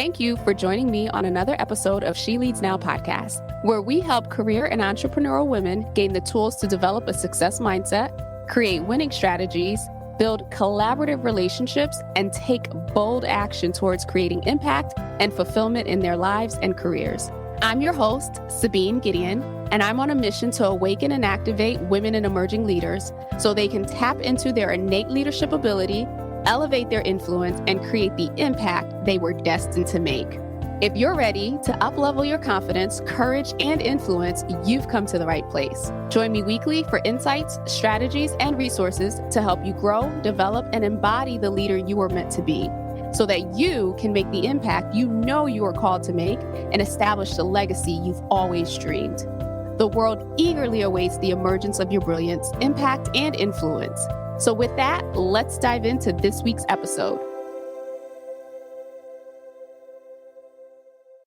Thank you for joining me on another episode of She Leads Now podcast, where we help career and entrepreneurial women gain the tools to develop a success mindset, create winning strategies, build collaborative relationships, and take bold action towards creating impact and fulfillment in their lives and careers. I'm your host, Sabine Gideon, and I'm on a mission to awaken and activate women and emerging leaders so they can tap into their innate leadership ability, elevate their influence, and create the impact they were destined to make. If you're ready to up-level your confidence, courage, and influence, you've come to the right place. Join me weekly for insights, strategies, and resources to help you grow, develop, and embody the leader you were meant to be, so that you can make the impact you know you are called to make and establish the legacy you've always dreamed. The world eagerly awaits the emergence of your brilliance, impact, and influence. So with that, let's dive into this week's episode.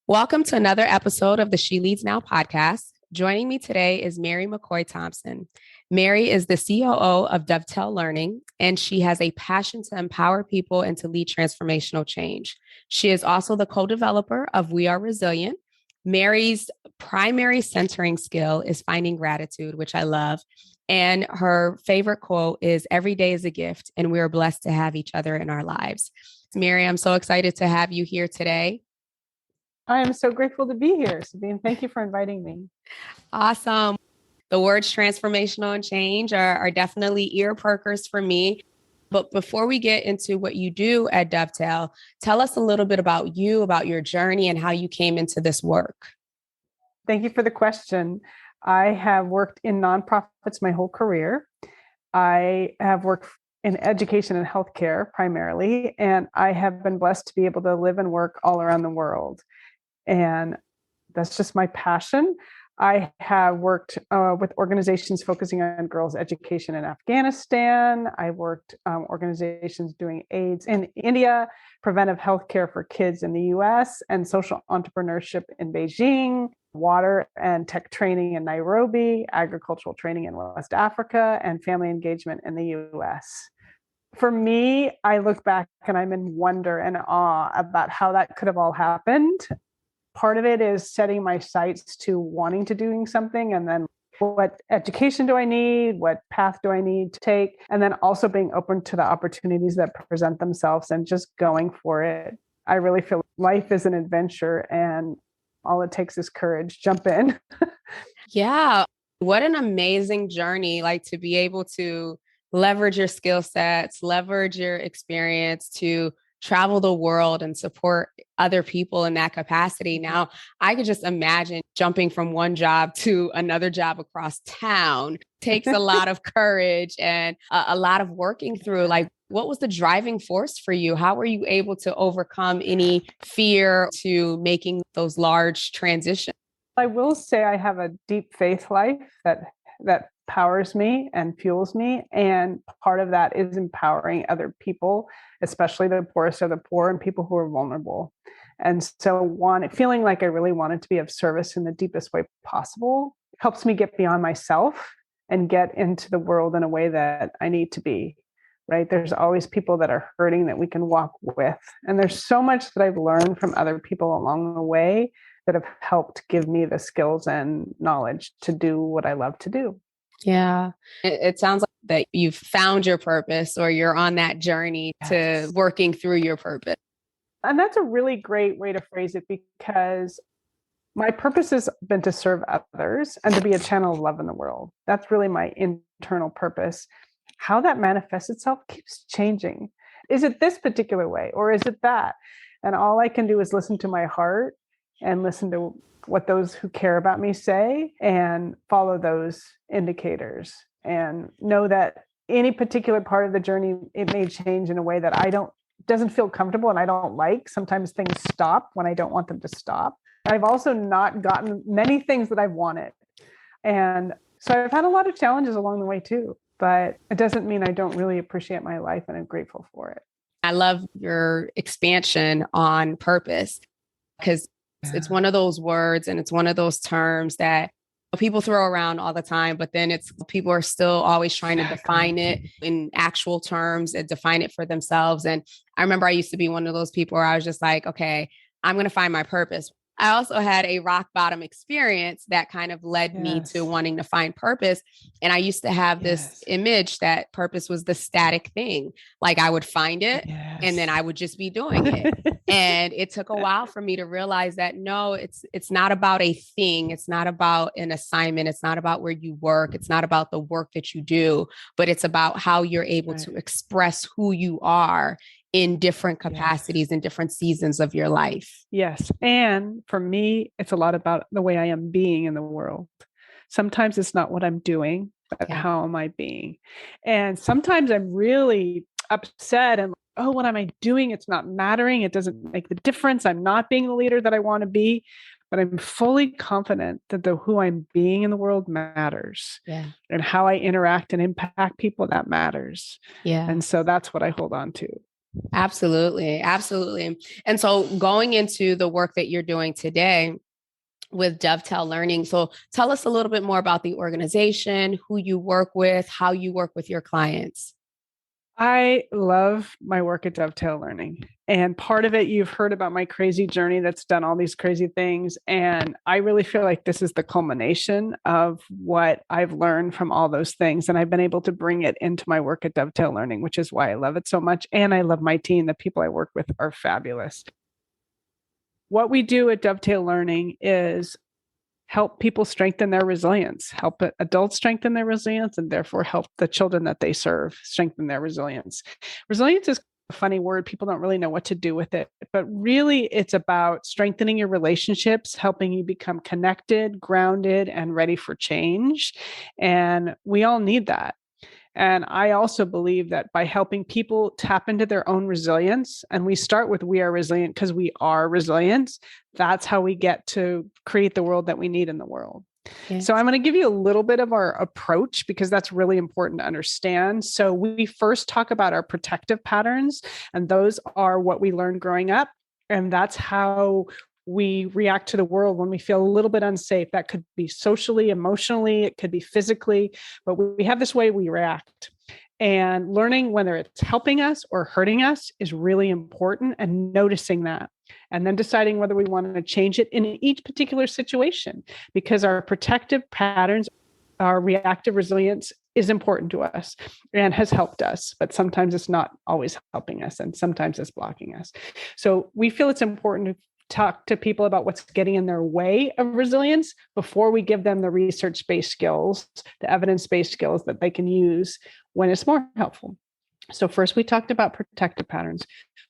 Welcome to another episode of the She Leads Now podcast. Joining me today is Meri McCoy-Thompson. Meri is the COO of Dovetail Learning, and she has a passion to empower people and to lead transformational change. She is also the co-developer of We Are Resilient. Meri's primary centering skill is finding gratitude, which I love. And her favorite quote is, "Every day is a gift, and we are blessed to have each other in our lives." Meri, I'm so excited to have you here today. I am so grateful to be here, Sabine. Thank you for inviting me. Awesome. The words transformational and change are definitely ear perkers for me. But before we get into what you do at Dovetail, tell us a little bit about you, about your journey, and how you came into this work. Thank you for the question. I have worked in nonprofits my whole career. I have worked in education and healthcare primarily, and I have been blessed to be able to live and work all around the world. And that's just my passion. I have worked with organizations focusing on girls' education in Afghanistan. I worked organizations doing AIDS in India, preventive healthcare for kids in the US, and social entrepreneurship in Beijing, water and tech training in Nairobi, agricultural training in West Africa, and family engagement in the US. For me, I look back and I'm in wonder and awe about how that could have all happened. Part of it is setting my sights to wanting to doing something, and then what education do I need? What path do I need to take? And then also being open to the opportunities that present themselves and just going for it. I really feel life is an adventure, and all it takes is courage. Jump in. Yeah. What an amazing journey, like to be able to leverage your skill sets, leverage your experience to travel the world and support other people in that capacity. Now, I could just imagine jumping from one job to another job across town takes a lot of courage and a lot of working through. Like, what was the driving force for you? How were you able to overcome any fear to making those large transitions? I will say I have a deep faith life that powers me and fuels me. And part of that is empowering other people, especially the poorest of the poor and people who are vulnerable. And so feeling like I really wanted to be of service in the deepest way possible helps me get beyond myself and get into the world in a way that I need to be, right? There's always people that are hurting that we can walk with. And there's so much that I've learned from other people along the way that have helped give me the skills and knowledge to do what I love to do. Yeah. It sounds like that you've found your purpose, or you're on that journey to working through your purpose. And that's a really great way to phrase it, because my purpose has been to serve others and to be a channel of love in the world. That's really my internal purpose. How that manifests itself keeps changing. Is it this particular way, or is it that? And all I can do is listen to my heart and listen to what those who care about me say and follow those indicators, and know that any particular part of the journey, it may change in a way that doesn't feel comfortable and I don't like. Sometimes things stop when I don't want them to stop. I've also not gotten many things that I've wanted. And so I've had a lot of challenges along the way too, but it doesn't mean I don't really appreciate my life, and I'm grateful for it. I love your expansion on purpose, because it's one of those words and it's one of those terms that people throw around all the time, but then people are still always trying to define it in actual terms and define it for themselves. And I remember I used to be one of those people where I was just like, okay, I'm going to find my purpose. I also had a rock bottom experience that kind of led me to wanting to find purpose. And I used to have this image that purpose was the static thing. Like I would find it and then I would just be doing it. And it took a while for me to realize that no, it's not about a thing. It's not about an assignment. It's not about where you work. It's not about the work that you do, but it's about how you're able to express who you are in different capacities, in different seasons of your life. Yes. And for me, it's a lot about the way I am being in the world. Sometimes it's not what I'm doing, but how am I being? And sometimes I'm really upset and, oh, what am I doing? It's not mattering. It doesn't make the difference. I'm not being the leader that I want to be, but I'm fully confident that who I'm being in the world matters. And how I interact and impact people, that matters. And so that's what I hold on to. Absolutely. Absolutely. And so going into the work that you're doing today with Dovetail Learning. So tell us a little bit more about the organization, who you work with, how you work with your clients. I love my work at Dovetail Learning. And part of it, you've heard about my crazy journey that's done all these crazy things. And I really feel like this is the culmination of what I've learned from all those things. And I've been able to bring it into my work at Dovetail Learning, which is why I love it so much. And I love my team. The people I work with are fabulous. What we do at Dovetail Learning is help people strengthen their resilience, help adults strengthen their resilience, and therefore help the children that they serve strengthen their resilience. Resilience is a funny word. People don't really know what to do with it, but really it's about strengthening your relationships, helping you become connected, grounded, and ready for change. And we all need that. And I also believe that by helping people tap into their own resilience, and we start with we are resilient because we are resilient, that's how we get to create the world that we need in the world. So I'm going to give you a little bit of our approach because that's really important to understand. So we first talk about our protective patterns, and those are what we learned growing up. And that's how we react to the world when we feel a little bit unsafe. That could be socially, emotionally, it could be physically, but we have this way we react. And learning whether it's helping us or hurting us is really important, and noticing that. And then deciding whether we want to change it in each particular situation, because our protective patterns, our reactive resilience is important to us and has helped us, but sometimes it's not always helping us and sometimes it's blocking us. So we feel it's important to talk to people about what's getting in their way of resilience before we give them the research-based skills, the evidence-based skills that they can use when it's more helpful. So first we talked about protective patterns.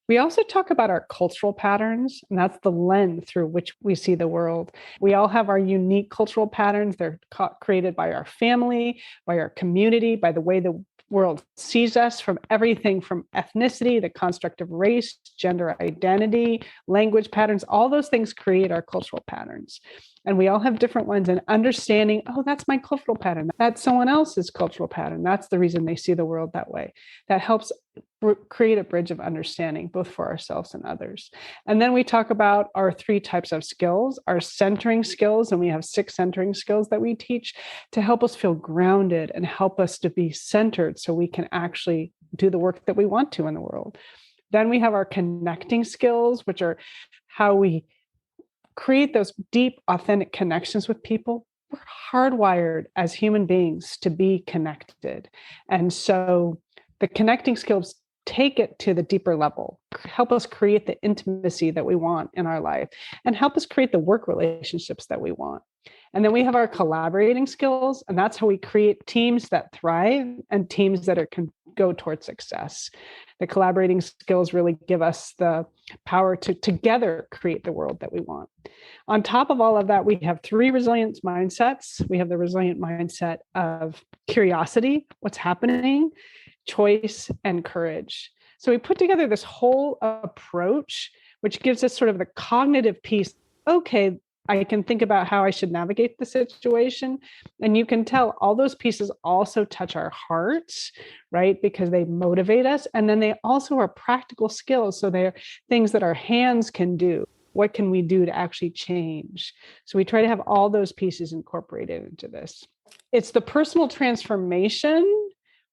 We also talk about our cultural patterns, and that's the lens through which we see the world. We all have our unique cultural patterns. They're created by our family, by our community, by the way the world sees us, from everything from ethnicity, the construct of race, gender identity, language patterns. All those things create our cultural patterns. And we all have different ones, and understanding, oh, that's my cultural pattern. That's someone else's cultural pattern. That's the reason they see the world that way. That helps create a bridge of understanding, both for ourselves and others. And then we talk about our 3 types of skills, our centering skills, and we have 6 centering skills that we teach to help us feel grounded and help us to be centered so we can actually do the work that we want to in the world. Then we have our connecting skills, which are how we create those deep, authentic connections with people. We're hardwired as human beings to be connected. And so the connecting skills take it to the deeper level, help us create the intimacy that we want in our life, and help us create the work relationships that we want. And then we have our collaborating skills, and that's how we create teams that thrive and teams that can go towards success. The collaborating skills really give us the power to together create the world that we want. On top of all of that, we have 3 resilience mindsets. We have the resilient mindset of curiosity, what's happening, choice, and courage. So we put together this whole approach, which gives us sort of the cognitive piece. Okay, I can think about how I should navigate the situation. And you can tell all those pieces also touch our hearts, right? Because they motivate us. And then they also are practical skills. So they're things that our hands can do. What can we do to actually change? So we try to have all those pieces incorporated into this. It's the personal transformation.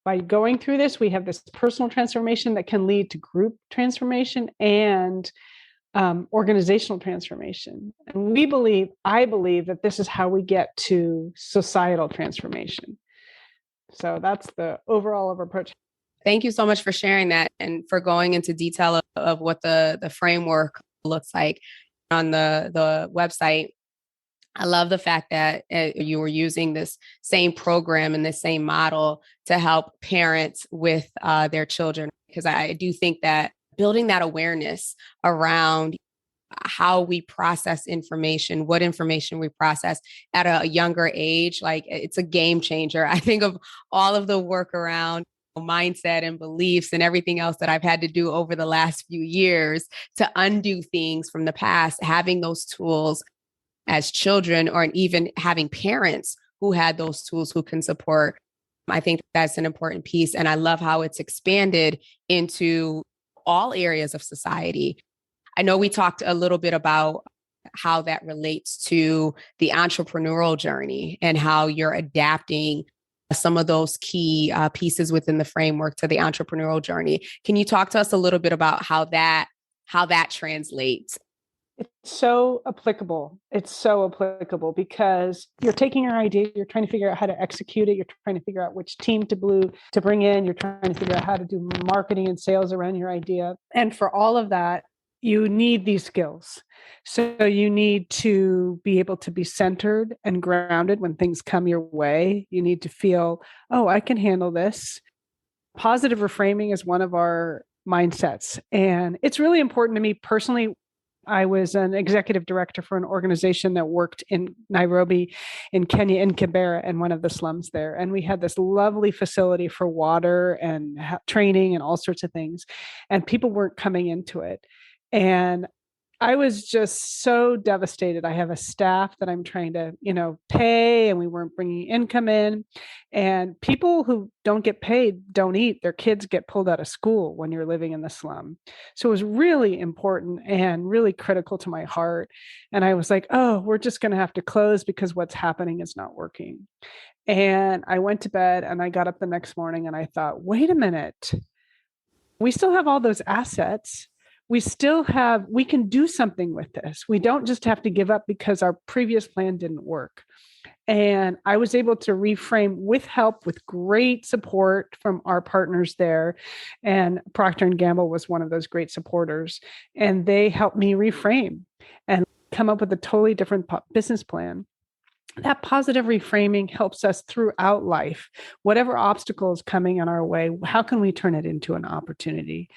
By going through this, we have this personal transformation that can lead to group transformation and organizational transformation. And I believe that this is how we get to societal transformation. So that's the overall of our approach. Thank you so much for sharing that and for going into detail of what the framework looks like on the website. I love the fact that you were using this same program and this same model to help parents with their children, because I do think that building that awareness around how we process information, what information we process at a younger age, like it's a game changer. I think of all of the work around mindset and beliefs and everything else that I've had to do over the last few years to undo things from the past, having those tools as children, or even having parents who had those tools who can support. I think that's an important piece. And I love how it's expanded into all areas of society. I know we talked a little bit about how that relates to the entrepreneurial journey and how you're adapting some of those key pieces within the framework to the entrepreneurial journey. Can you talk to us a little bit about how that translates? It's so applicable. It's so applicable because you're taking your idea, you're trying to figure out how to execute it. You're trying to figure out which team to bring in. You're trying to figure out how to do marketing and sales around your idea. And for all of that, you need these skills. So you need to be able to be centered and grounded when things come your way. You need to feel, oh, I can handle this. Positive reframing is one of our mindsets. And it's really important to me personally. I was an executive director for an organization that worked in Nairobi, in Kenya, in Kibera, in one of the slums there. And we had this lovely facility for water and training and all sorts of things. And people weren't coming into it. And I was just so devastated. I have a staff that I'm trying to, pay, and we weren't bringing income in. And people who don't get paid don't eat. Their kids get pulled out of school when you're living in the slum. So it was really important and really critical to my heart. And I was like, oh, we're just going to have to close because what's happening is not working. And I went to bed and I got up the next morning and I thought, wait a minute, we still have all those assets. We can do something with this. We don't just have to give up because our previous plan didn't work. And I was able to reframe with help, with great support from our partners there. And Procter & Gamble was one of those great supporters. And they helped me reframe and come up with a totally different business plan. That positive reframing helps us throughout life. Whatever obstacle is coming in our way, how can we turn it into an opportunity?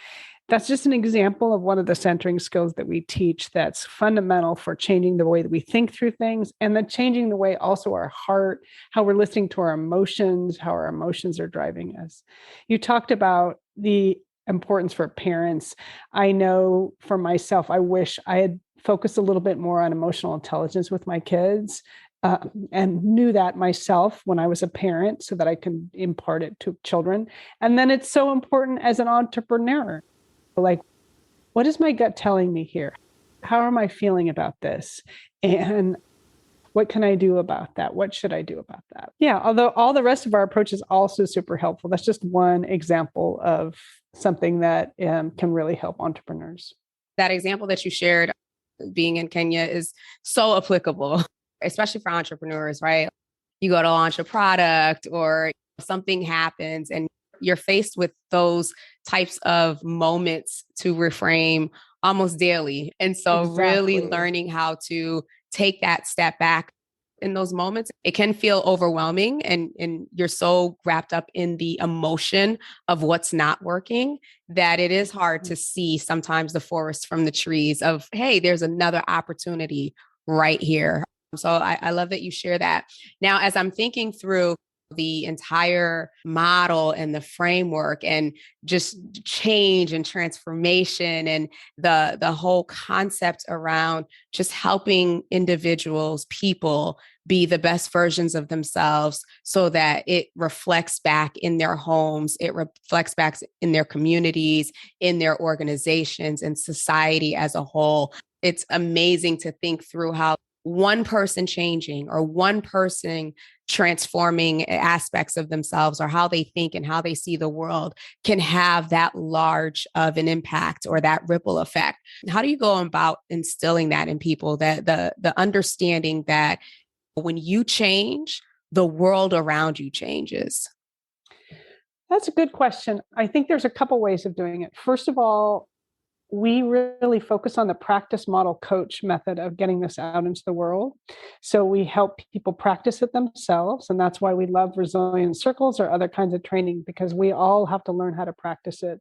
That's just an example of one of the centering skills that we teach that's fundamental for changing the way that we think through things, and then changing the way also our heart, how we're listening to our emotions, how our emotions are driving us. You talked about the importance for parents. I know for myself, I wish I had focused a little bit more on emotional intelligence with my kids. And knew that myself when I was a parent so that I can impart it to children. And then it's so important as an entrepreneur. Like, what is my gut telling me here? How am I feeling about this? And what can I do about that? What should I do about that? Yeah, although all the rest of our approach is also super helpful. That's just one example of something that can really help entrepreneurs. That example that you shared, being in Kenya, is so applicable, especially for entrepreneurs, right? You go to launch a product or something happens and you're faced with those types of moments to reframe almost daily. And so really learning how to take that step back in those moments, it can feel overwhelming and you're so wrapped up in the emotion of what's not working that it is hard to see sometimes the forest from the trees of, hey, there's another opportunity right here. So I love that you share that. Now, as I'm thinking through the entire model and the framework and just change and transformation and the whole concept around just helping individuals, people be the best versions of themselves so that it reflects back in their homes, it reflects back in their communities, in their organizations and society as a whole. It's amazing to think through how one person changing or one person transforming aspects of themselves or how they think and how they see the world can have that large of an impact or that ripple effect. How do you go about instilling that in people, that the understanding that when you change, the world around you changes? That's a good question. I think there's a couple ways of doing it. First of all, we really focus on the practice model coach method of getting this out into the world. So we help people practice it themselves. And that's why we love resilient circles or other kinds of training, because we all have to learn how to practice it.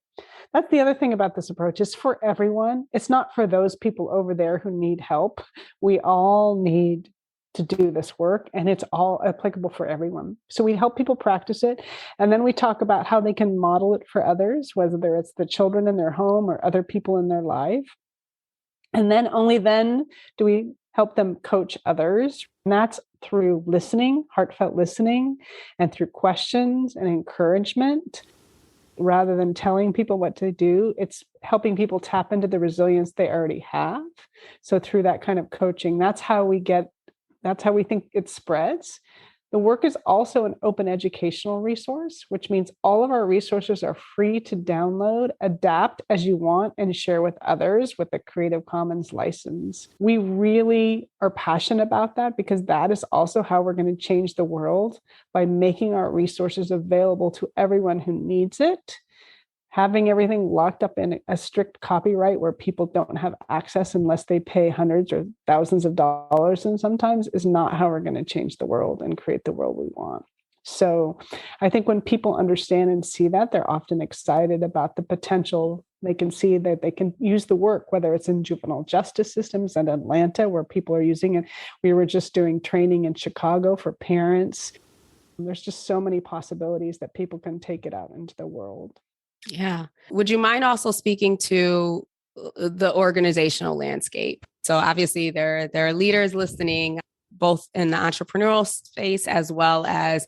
That's the other thing about this approach. It's for everyone. It's not for those people over there who need help. We all need to do this work, and it's all applicable for everyone. So we help people practice it. And then we talk about how they can model it for others, whether it's the children in their home or other people in their life. And then only then do we help them coach others. And that's through listening, heartfelt listening, and through questions and encouragement. Rather than telling people what to do, it's helping people tap into the resilience they already have. So through that kind of coaching, that's how we think it spreads. The work is also an open educational resource, which means all of our resources are free to download, adapt as you want, and share with others with a Creative Commons license. We really are passionate about that because that is also how we're going to change the world, by making our resources available to everyone who needs it. Having everything locked up in a strict copyright where people don't have access unless they pay hundreds or thousands of dollars, and sometimes, is not how we're going to change the world and create the world we want. So I think when people understand and see that, they're often excited about the potential. They can see that they can use the work, whether it's in juvenile justice systems in Atlanta, where people are using it. We were just doing training in Chicago for parents. There's just so many possibilities that people can take it out into the world. Yeah. Would you mind also speaking to the organizational landscape? So obviously there are leaders listening, both in the entrepreneurial space as well as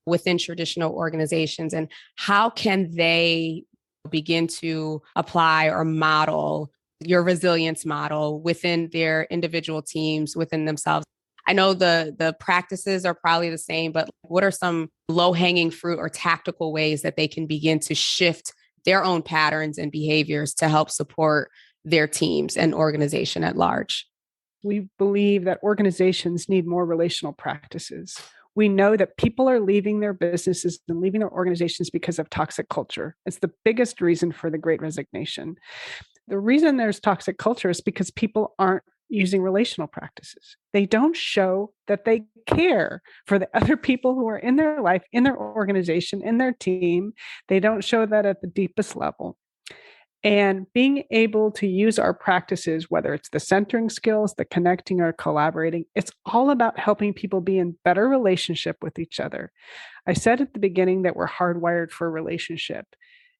within traditional organizations. And how can they begin to apply or model your resilience model within their individual teams, within themselves? I know the practices are probably the same, but what are some low-hanging fruit or tactical ways that they can begin to shift their own patterns and behaviors to help support their teams and organization at large? We believe that organizations need more relational practices. We know that people are leaving their businesses and leaving their organizations because of toxic culture. It's the biggest reason for the Great Resignation. The reason there's toxic culture is because people aren't using relational practices. They don't show that they care for the other people who are in their life, in their organization, in their team. They don't show that at the deepest level. And being able to use our practices, whether it's the centering skills, the connecting or collaborating, it's all about helping people be in better relationship with each other. I said at the beginning that we're hardwired for relationship.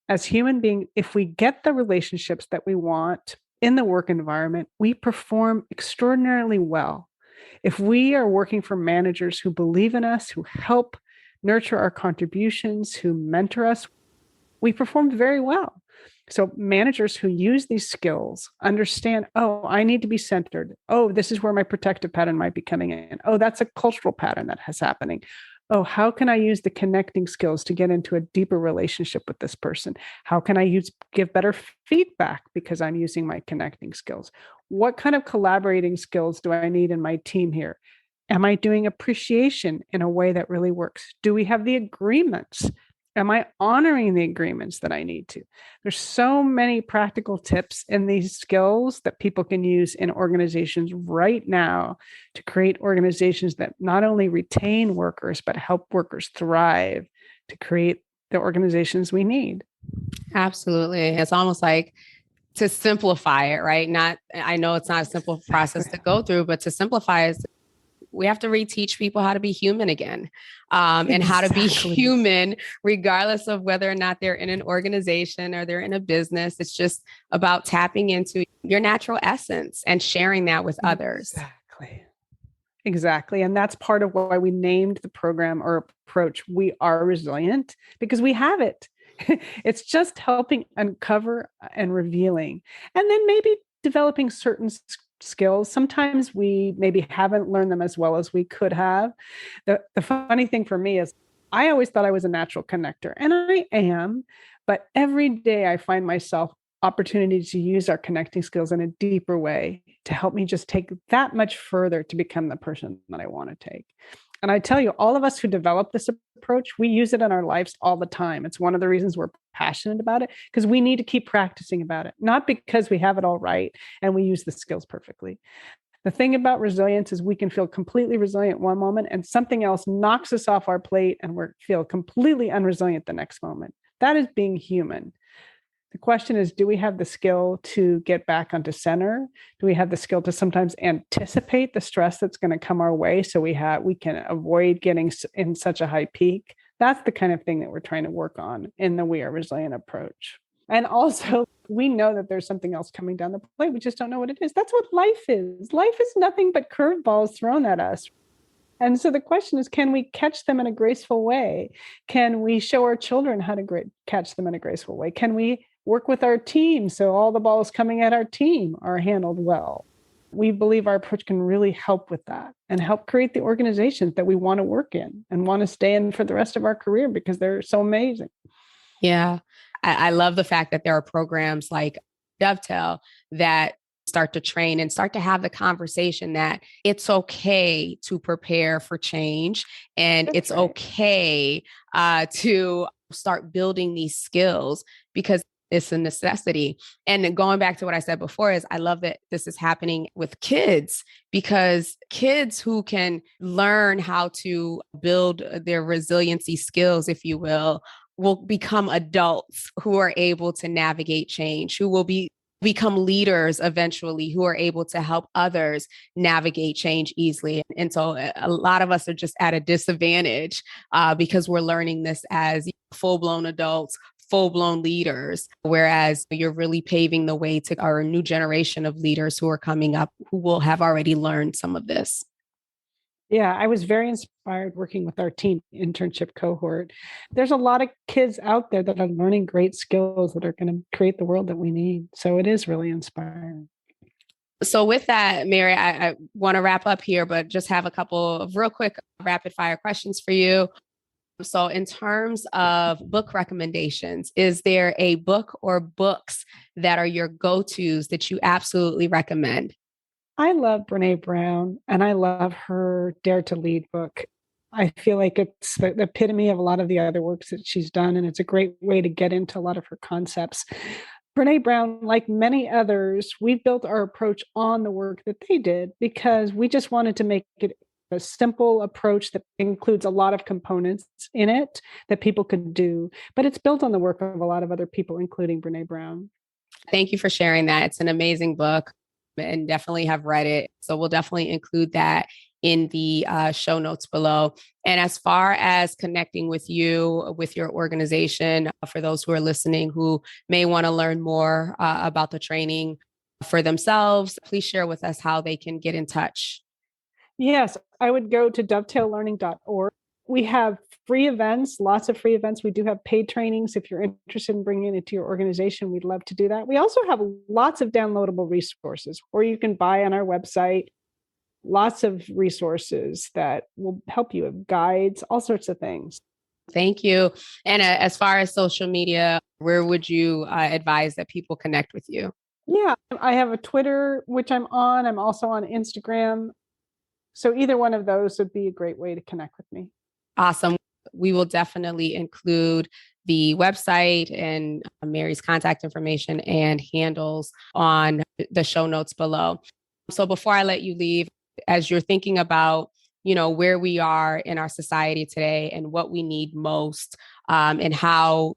As human beings, if we get the relationships that we want in the work environment, we perform extraordinarily well. If we are working for managers who believe in us, who help nurture our contributions, who mentor us, we perform very well. So managers who use these skills understand, oh, I need to be centered. Oh, this is where my protective pattern might be coming in. Oh, that's a cultural pattern that is happening. Oh, how can I use the connecting skills to get into a deeper relationship with this person? How can I give better feedback because I'm using my connecting skills? What kind of collaborating skills do I need in my team here? Am I doing appreciation in a way that really works? Do we have the agreements? Am I honoring the agreements that I need to? There's so many practical tips in these skills that people can use in organizations right now to create organizations that not only retain workers, but help workers thrive to create the organizations we need. Absolutely. It's almost like to simplify it, right? I know it's not a simple process to go through, but to simplify is we have to reteach people how to be human again, and how to be human, regardless of whether or not they're in an organization or they're in a business. It's just about tapping into your natural essence and sharing that with others. Exactly. And that's part of why we named the program or approach We Are Resilient, because we have it. It's just helping uncover and revealing, and then maybe developing certain skills. Sometimes we maybe haven't learned them as well as we could have. The funny thing for me is I always thought I was a natural connector, and I am, but every day I find myself opportunity to use our connecting skills in a deeper way to help me just take that much further to become the person that I want to take. And I tell you, all of us who develop this approach, we use it in our lives all the time. It's one of the reasons we're passionate about it, because we need to keep practicing about it, not because we have it all right and we use the skills perfectly. The thing about resilience is we can feel completely resilient one moment and something else knocks us off our plate and we feel completely unresilient the next moment. That is being human. The question is, do we have the skill to get back onto center? Do we have the skill to sometimes anticipate the stress that's going to come our way so we can avoid getting in such a high peak? That's the kind of thing that we're trying to work on in the We Are Resilient approach. And also, we know that there's something else coming down the plate. We just don't know what it is. That's what life is. Life is nothing but curveballs thrown at us. And so the question is, can we catch them in a graceful way? Can we show our children how to catch them in a graceful way? Can we work with our team so all the balls coming at our team are handled well? We believe our approach can really help with that and help create the organizations that we want to work in and want to stay in for the rest of our career because they're so amazing. Yeah. I love the fact that there are programs like Dovetail that start to train and start to have the conversation that it's okay to prepare for change and it's okay to start building these skills because it's a necessity. And going back to what I said before is I love that this is happening with kids because kids who can learn how to build their resiliency skills, if you will become adults who are able to navigate change, who will become leaders eventually, who are able to help others navigate change easily. And so a lot of us are just at a disadvantage because we're learning this as full-blown adults, full-blown leaders, whereas you're really paving the way to our new generation of leaders who are coming up who will have already learned some of this. Yeah, I was very inspired working with our teen internship cohort. There's a lot of kids out there that are learning great skills that are going to create the world that we need. So it is really inspiring. So with that, Meri, I want to wrap up here, but just have a couple of real quick rapid fire questions for you. So in terms of book recommendations, is there a book or books that are your go-tos that you absolutely recommend? I love Brene Brown and I love her Dare to Lead book. I feel like it's the epitome of a lot of the other works that she's done, and it's a great way to get into a lot of her concepts. Brene Brown, like many others, we built our approach on the work that they did because we just wanted to make it a simple approach that includes a lot of components in it that people could do, but it's built on the work of a lot of other people, including Brene Brown. Thank you for sharing that. It's an amazing book and definitely have read it. So we'll definitely include that in the show notes below. And as far as connecting with you, with your organization, for those who are listening who may want to learn more about the training for themselves, please share with us how they can get in touch. Yes, I would go to dovetaillearning.org. We have free events, lots of free events. We do have paid trainings. If you're interested in bringing it to your organization, we'd love to do that. We also have lots of downloadable resources, or you can buy on our website, lots of resources that will help you, guides, all sorts of things. Thank you. And as far as social media, where would you advise that people connect with you? Yeah, I have a Twitter, which I'm on. I'm also on Instagram. So either one of those would be a great way to connect with me. Awesome. We will definitely include the website and Meri's contact information and handles on the show notes below. So before I let you leave, as you're thinking about, where we are in our society today and what we need most, and how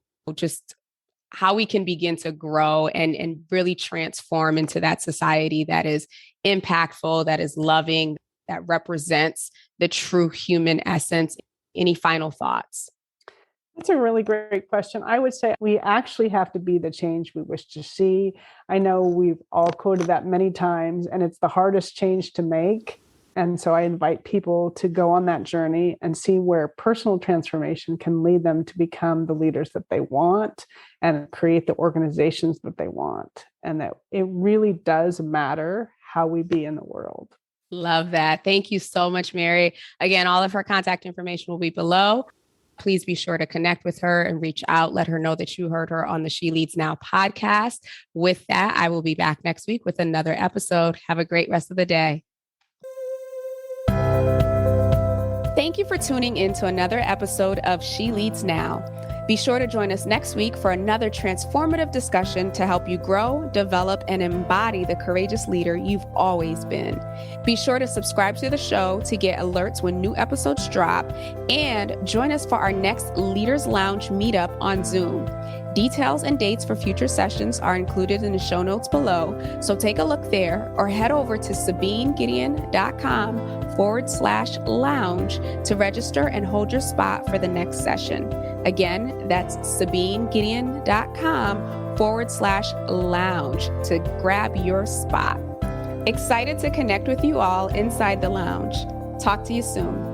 we can begin to grow and really transform into that society that is impactful, that is loving, that represents the true human essence. Any final thoughts? That's a really great question. I would say we actually have to be the change we wish to see. I know we've all quoted that many times, and it's the hardest change to make. And so I invite people to go on that journey and see where personal transformation can lead them to become the leaders that they want and create the organizations that they want. And that it really does matter how we be in the world. Love that. Thank you so much, Meri. Again, all of her contact information will be below. Please be sure to connect with her and reach out. Let her know that you heard her on the She Leads Now podcast. With that, I will be back next week with another episode. Have a great rest of the day. Thank you for tuning in to another episode of She Leads Now. Be sure to join us next week for another transformative discussion to help you grow, develop, and embody the courageous leader you've always been. Be sure to subscribe to the show to get alerts when new episodes drop, and join us for our next Leaders Lounge meetup on Zoom. Details and dates for future sessions are included in the show notes below, so take a look there or head over to SabineGideon.com/lounge to register and hold your spot for the next session. Again, that's SabineGideon.com/lounge to grab your spot. Excited to connect with you all inside the lounge. Talk to you soon.